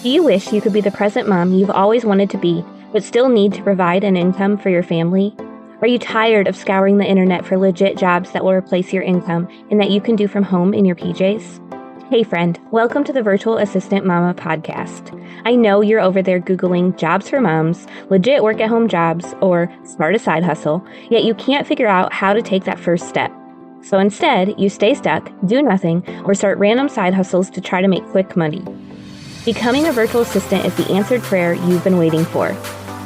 Do you wish you could be the present mom you've always wanted to be, but still need to provide an income for your family? Are you tired of scouring the internet for legit jobs that will replace your income and that you can do from home in your PJs? Hey friend, welcome to the Virtual Assistant Mama podcast. I know you're over there Googling jobs for moms, legit work at home jobs, or start a side hustle, yet you can't figure out how to take that first step. So instead, you stay stuck, do nothing, or start random side hustles to try to make quick money. Becoming a virtual assistant is the answered prayer you've been waiting for.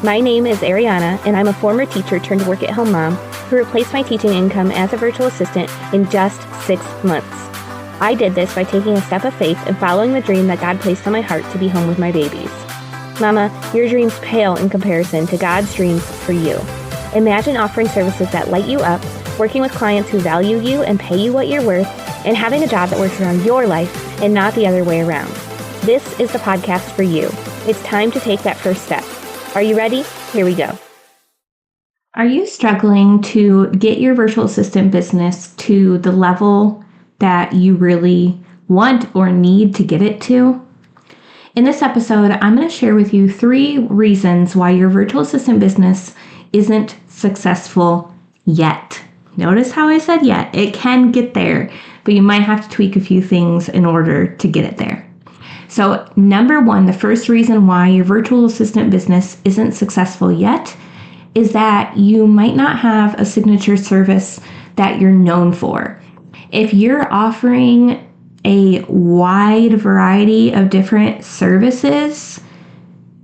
My name is Ariana, and I'm a former teacher turned work-at-home mom who replaced my teaching income as a virtual assistant in just 6 months. I did this by taking a step of faith and following the dream that God placed on my heart to be home with my babies. Mama, your dreams pale in comparison to God's dreams for you. Imagine offering services that light you up, working with clients who value you and pay you what you're worth, and having a job that works around your life and not the other way around. This is the podcast for you. It's time to take that first step. Are you ready? Here we go. Are you struggling to get your virtual assistant business to the level that you really want or need to get it to? In this episode, I'm going to share with you 3 reasons why your virtual assistant business isn't successful yet. Notice how I said yet. It can get there, but you might have to tweak a few things in order to get it there. So number 1, the first reason why your virtual assistant business isn't successful yet is that you might not have a signature service that you're known for. If you're offering a wide variety of different services,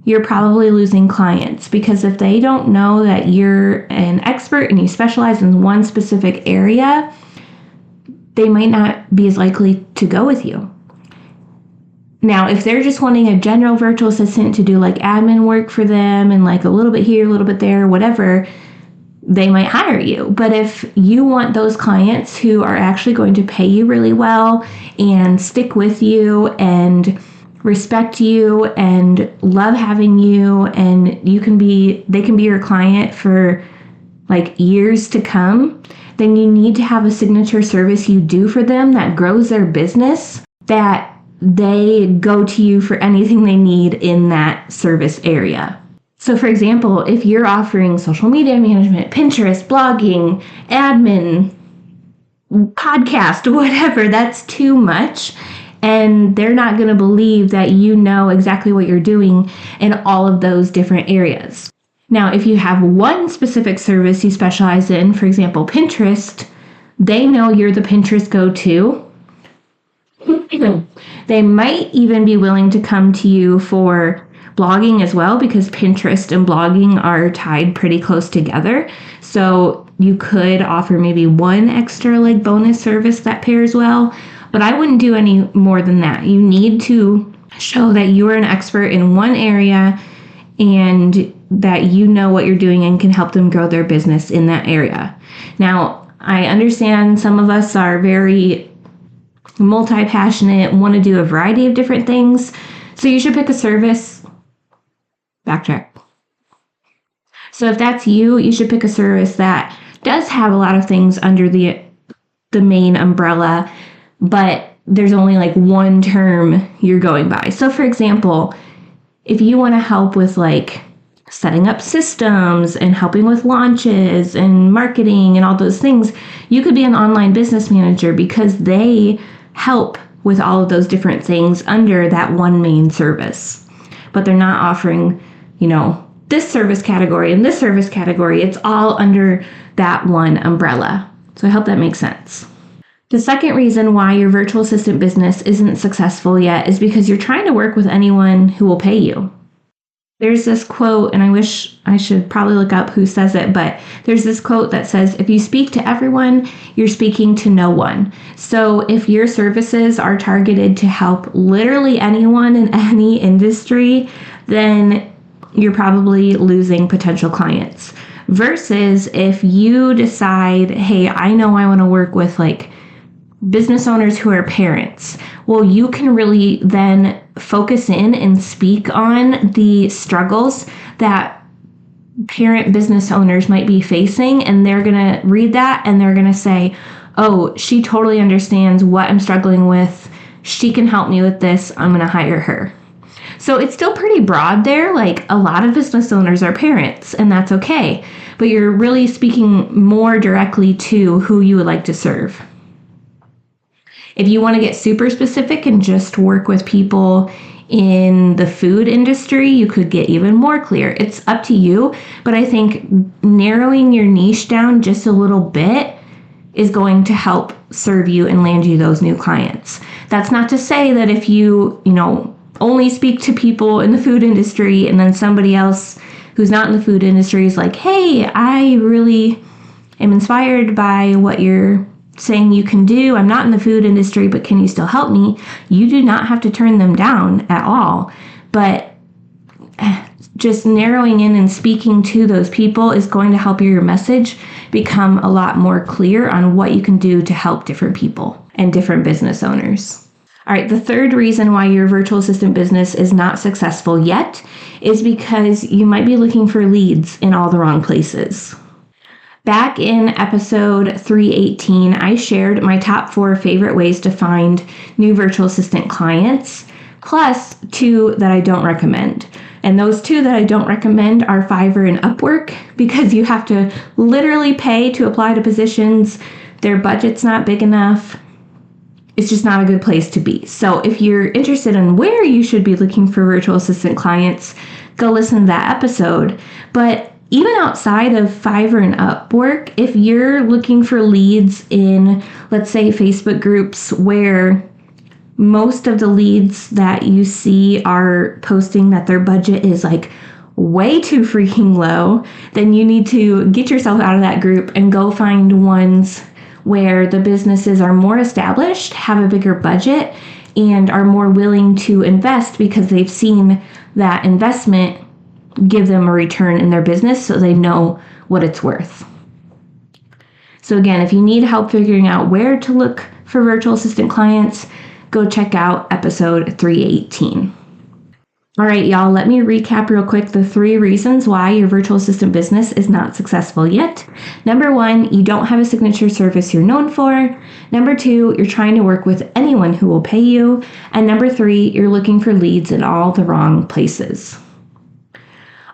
you're probably losing clients, because if they don't know that you're an expert and you specialize in one specific area, they might not be as likely to go with you. Now, if they're just wanting a general virtual assistant to do like admin work for them and like a little bit here, a little bit there, whatever, they might hire you. But if you want those clients who are actually going to pay you really well and stick with you and respect you and love having you, and they can be your client for like years to come, then you need to have a signature service you do for them that grows their business, that they go to you for anything they need in that service area. So for example, if you're offering social media management, Pinterest, blogging, admin, podcast, whatever, that's too much. And they're not going to believe that you know exactly what you're doing in all of those different areas. Now, if you have one specific service you specialize in, for example, Pinterest, they know you're the Pinterest go-to. They might even be willing to come to you for blogging as well, because Pinterest and blogging are tied pretty close together. So you could offer maybe one extra like bonus service that pairs well, but I wouldn't do any more than that. You need to show that you are an expert in one area and that you know what you're doing and can help them grow their business in that area. Now, I understand some of us are very multi-passionate, want to do a variety of different things. So you should pick a service. Backtrack. So if that's you, you should pick a service that does have a lot of things under the main umbrella, but there's only like one term you're going by. So for example, if you want to help with like setting up systems and helping with launches and marketing and all those things, you could be an online business manager, because they help with all of those different things under that one main service. But they're not offering, this service category and this service category. It's all under that one umbrella. So I hope that makes sense. The second reason why your virtual assistant business isn't successful yet is because you're trying to work with anyone who will pay you. There's this quote, and I wish I should probably look up who says it, but there's this quote that says, if you speak to everyone, you're speaking to no one. So if your services are targeted to help literally anyone in any industry, then you're probably losing potential clients. Versus if you decide, hey, I know I want to work with like business owners who are parents. Well, you can really then focus in and speak on the struggles that parent business owners might be facing, and they're going to read that and they're going to say, oh, she totally understands what I'm struggling with. She can help me with this. I'm going to hire her. So it's still pretty broad there. Like, a lot of business owners are parents, and that's okay. But you're really speaking more directly to who you would like to serve. If you want to get super specific and just work with people in the food industry, you could get even more clear. It's up to you, but I think narrowing your niche down just a little bit is going to help serve you and land you those new clients. That's not to say that if you only speak to people in the food industry and then somebody else who's not in the food industry is like, hey, I really am inspired by what you're saying you can do. I'm not in the food industry, but can you still help me? You do not have to turn them down at all. But just narrowing in and speaking to those people is going to help your message become a lot more clear on what you can do to help different people and different business owners. All right, the third reason why your virtual assistant business is not successful yet is because you might be looking for leads in all the wrong places. Back in episode 318, I shared my top 4 favorite ways to find new virtual assistant clients, plus 2 that I don't recommend. And those 2 that I don't recommend are Fiverr and Upwork, because you have to literally pay to apply to positions. Their budget's not big enough. It's just not a good place to be. So if you're interested in where you should be looking for virtual assistant clients, go listen to that episode. But even outside of Fiverr and Upwork, if you're looking for leads in, let's say, Facebook groups where most of the leads that you see are posting that their budget is like way too freaking low, then you need to get yourself out of that group and go find ones where the businesses are more established, have a bigger budget, and are more willing to invest because they've seen that investment give them a return in their business, so they know what it's worth. So again, if you need help figuring out where to look for virtual assistant clients, go check out episode 318. All right, y'all, let me recap real quick the 3 reasons why your virtual assistant business is not successful yet. Number 1, you don't have a signature service you're known for. Number 2, you're trying to work with anyone who will pay you. And number 3, you're looking for leads in all the wrong places.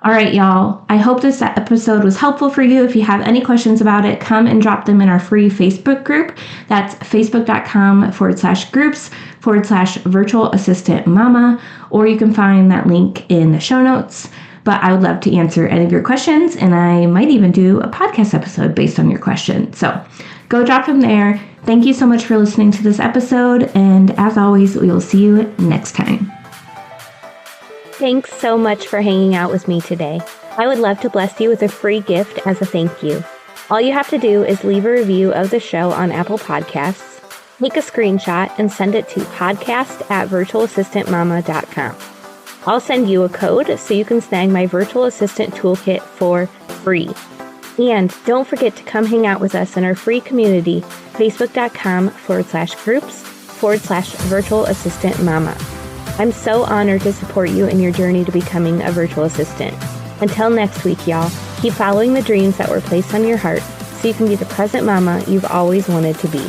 All right, y'all, I hope this episode was helpful for you. If you have any questions about it, come and drop them in our free Facebook group. That's facebook.com/groups/virtual assistant mama, or you can find that link in the show notes. But I would love to answer any of your questions, and I might even do a podcast episode based on your question. So go drop them there. Thank you so much for listening to this episode, and as always, we will see you next time. Thanks so much for hanging out with me today. I would love to bless you with a free gift as a thank you. All you have to do is leave a review of the show on Apple Podcasts, take a screenshot, and send it to podcast@virtualassistantmama.com. I'll send you a code so you can snag my virtual assistant toolkit for free. And don't forget to come hang out with us in our free community, facebook.com/groups/virtual assistant mama. I'm so honored to support you in your journey to becoming a virtual assistant. Until next week, y'all, keep following the dreams that were placed on your heart so you can be the present mama you've always wanted to be.